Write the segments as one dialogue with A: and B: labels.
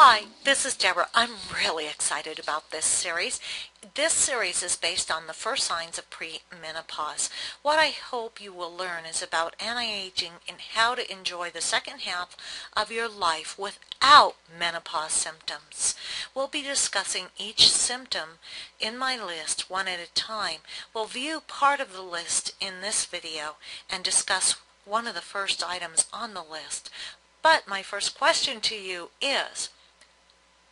A: Hi, this is Deborah. I'm really excited about this series. This series is based on the first signs of premenopause. What I hope you will learn is about anti-aging and how to enjoy the second half of your life without menopause symptoms. We'll be discussing each symptom in my list one at a time. We'll view part of the list in this video and discuss one of the first items on the list. But my first question to you is,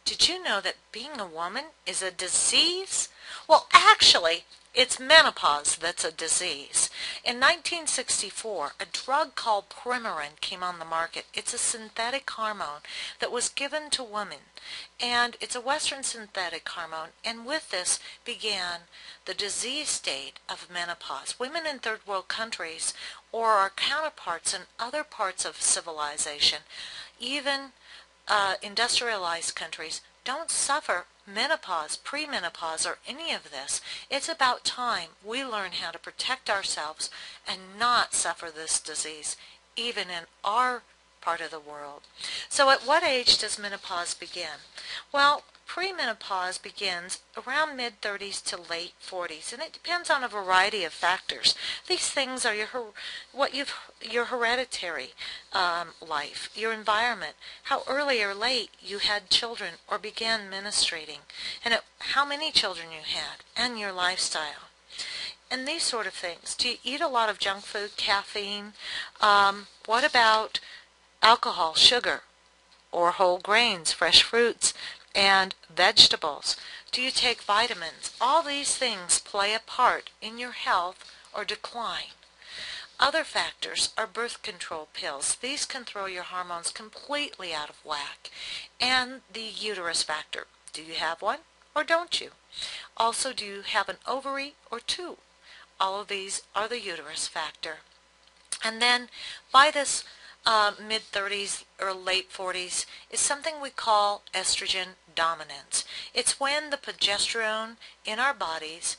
A: did you know that being a woman is a disease? Well, actually, it's menopause that's a disease. In 1964, a drug called Premarin came on the market. It's a synthetic hormone that was given to women, and it's a Western synthetic hormone, and with this began the disease state of menopause. Women in third world countries or our counterparts in other parts of civilization, even industrialized countries, don't suffer menopause, premenopause, or any of this. It's about time we learn how to protect ourselves and not suffer this disease, even in our part of the world. So at what age does menopause begin? Well, premenopause begins around mid-30s to late 40s, and it depends on a variety of factors. These things are your hereditary life, your environment, how early or late you had children or began menstruating, and how many children you had, and your lifestyle. And these sort of things. Do you eat a lot of junk food, caffeine? What about alcohol, sugar, or whole grains, fresh fruits, and vegetables? Do you take vitamins? All these things play a part in your health or decline. Other factors are birth control pills. These can throw your hormones completely out of whack. And the uterus factor. Do you have one or don't you? Also, do you have an ovary or two? All of these are the uterus factor. And then by this mid-30s or late 40s is something we call estrogen dominance. It's when the progesterone in our bodies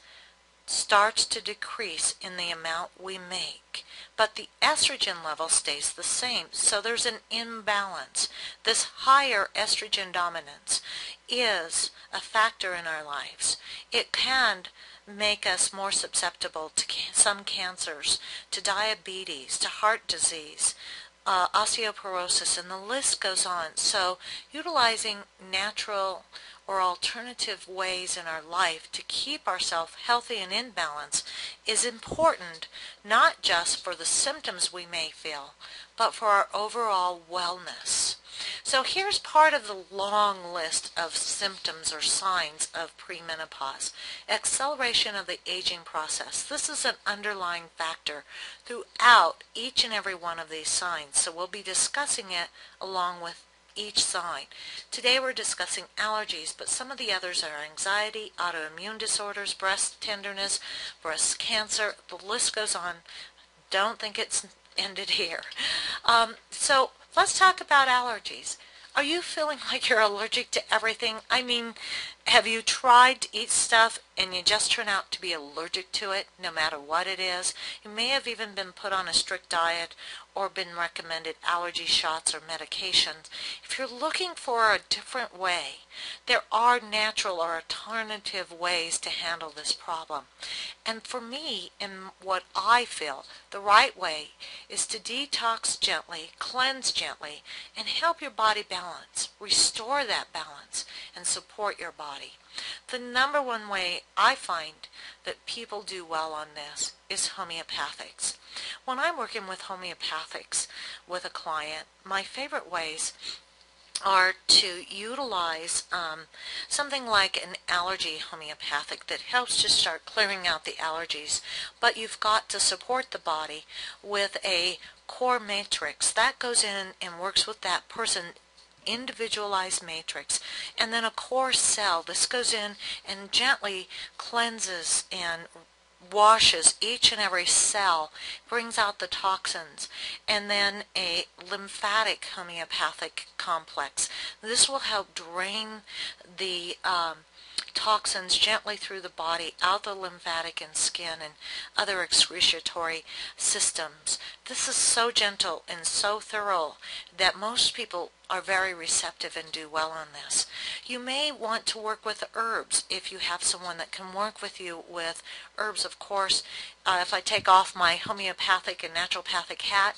A: starts to decrease in the amount we make, but the estrogen level stays the same, so there's an imbalance. This higher estrogen dominance is a factor in our lives. It can make us more susceptible to some cancers, to diabetes, to heart disease, osteoporosis, and the list goes on. So utilizing natural or alternative ways in our life to keep ourselves healthy and in balance is important, not just for the symptoms we may feel, but for our overall wellness. So here's part of the long list of symptoms or signs of premenopause. Acceleration of the aging process. This is an underlying factor throughout each and every one of these signs, so we'll be discussing it along with each sign. Today we're discussing allergies, but some of the others are anxiety, autoimmune disorders, breast tenderness, breast cancer. The list goes on. Don't think it's ended here. So let's talk about allergies. Are you feeling like you're allergic to everything? I mean, have you tried to eat stuff and you just turn out to be allergic to it no matter what it is? You may have even been put on a strict diet or been recommended allergy shots or medications. If you're looking for a different way, there are natural or alternative ways to handle this problem. And for me, in what I feel, the right way is to detox gently, cleanse gently, and help your body balance, restore that balance, and support your body. The number one way I find that people do well on this is homeopathics. When I'm working with homeopathics with a client, my favorite ways are to utilize something like an allergy homeopathic that helps to start clearing out the allergies, but you've got to support the body with a core matrix that goes in and works with that person, individualized matrix, and then a core cell. This goes in and gently cleanses and washes each and every cell, brings out the toxins, and then a lymphatic homeopathic complex. This will help drain the toxins gently through the body, out the lymphatic and skin and other excretory systems. This is so gentle and so thorough that most people are very receptive and do well on this. You may want to work with herbs if you have someone that can work with you with herbs. Of course, if I take off my homeopathic and naturopathic hat,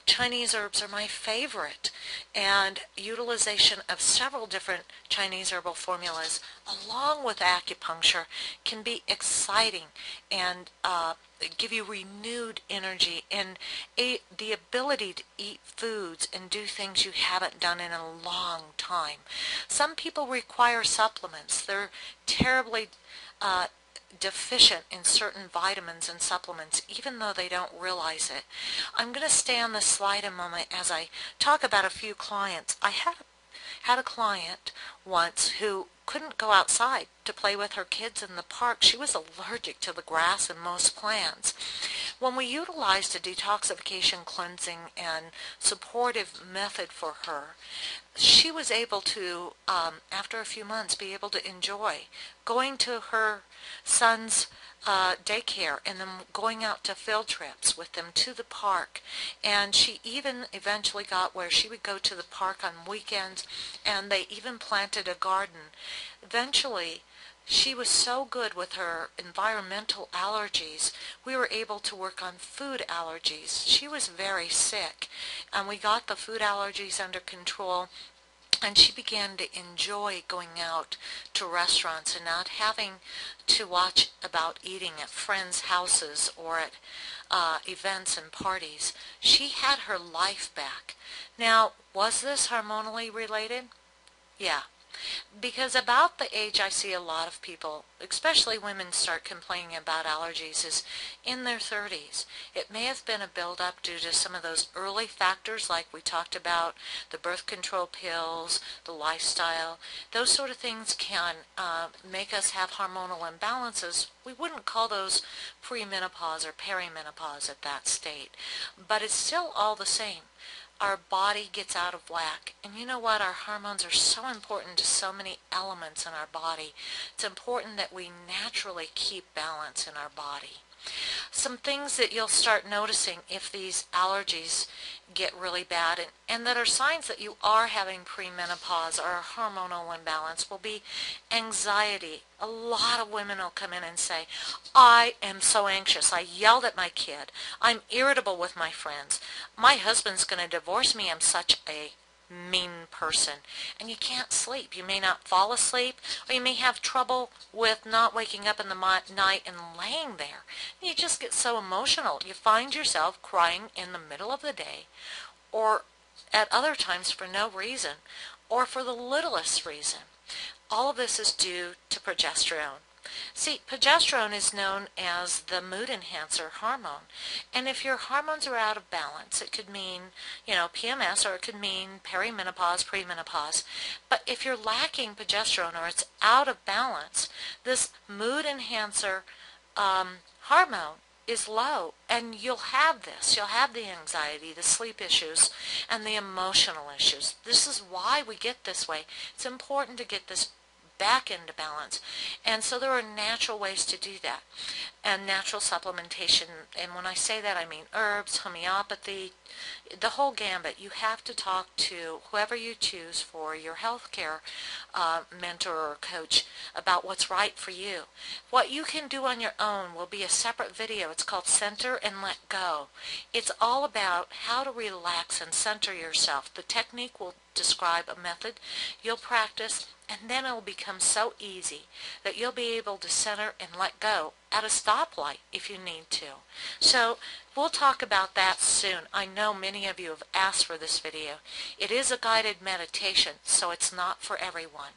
A: Chinese herbs are my favorite, and utilization of several different Chinese herbal formulas along with acupuncture can be exciting and give you renewed energy and the ability to eat foods and do things you haven't done in a long time. Some people require supplements. They're terribly deficient in certain vitamins and supplements, even though they don't realize it. I'm going to stay on this slide a moment as I talk about a few clients. I had a client once who couldn't go outside to play with her kids in the park. She was allergic to the grass and most plants. When we utilized a detoxification, cleansing, and supportive method for her, she was able to, after a few months, be able to enjoy going to her son's daycare and then going out to field trips with them to the park. And she even eventually got where she would go to the park on weekends, and they even planted a garden. Eventually, she was so good with her environmental allergies, we were able to work on food allergies. She was very sick, and we got the food allergies under control, and she began to enjoy going out to restaurants and not having to watch about eating at friends' houses or at events and parties. She had her life back. Now, was this hormonally related? Yeah. Because about the age I see a lot of people, especially women, start complaining about allergies is in their 30s. It may have been a buildup due to some of those early factors like we talked about, the birth control pills, the lifestyle. Those sort of things can make us have hormonal imbalances. We wouldn't call those premenopause or perimenopause at that state, but it's still all the same. Our body gets out of whack. And you know what? Our hormones are so important to so many elements in our body. It's important that we naturally keep balance in our body. Some things that you'll start noticing if these allergies get really bad and that are signs that you are having premenopause or a hormonal imbalance will be anxiety. A lot of women will come in and say, I am so anxious. I yelled at my kid. I'm irritable with my friends. My husband's going to divorce me. I'm such a mean person. And you can't sleep. You may not fall asleep, or you may have trouble with not waking up in the night and laying there. You just get so emotional. You find yourself crying in the middle of the day, or at other times for no reason, or for the littlest reason. All of this is due to progesterone. See, progesterone is known as the mood enhancer hormone. And if your hormones are out of balance, it could mean, PMS, or it could mean perimenopause, premenopause. But if you're lacking progesterone or it's out of balance, this mood enhancer hormone is low, and you'll have this. You'll have the anxiety, the sleep issues, and the emotional issues. This is why we get this way. It's important to get this back into balance. And so there are natural ways to do that, and natural supplementation. And when I say that, I mean herbs, homeopathy, the whole gambit. You have to talk to whoever you choose for your healthcare mentor or coach about what's right for you. What you can do on your own will be a separate video. It's called Center and Let Go. It's all about how to relax and center yourself. The technique will describe a method you'll practice, and then it'll become so easy that you'll be able to center and let go at a stoplight if you need to. So we'll talk about that soon. I know many of you have asked for this video. It is a guided meditation, so it's not for everyone.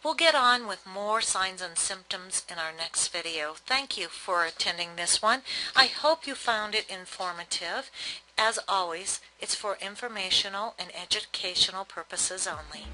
A: We'll get on with more signs and symptoms in our next video. Thank you for attending this one. I hope you found it informative. As always, it's for informational and educational purposes only.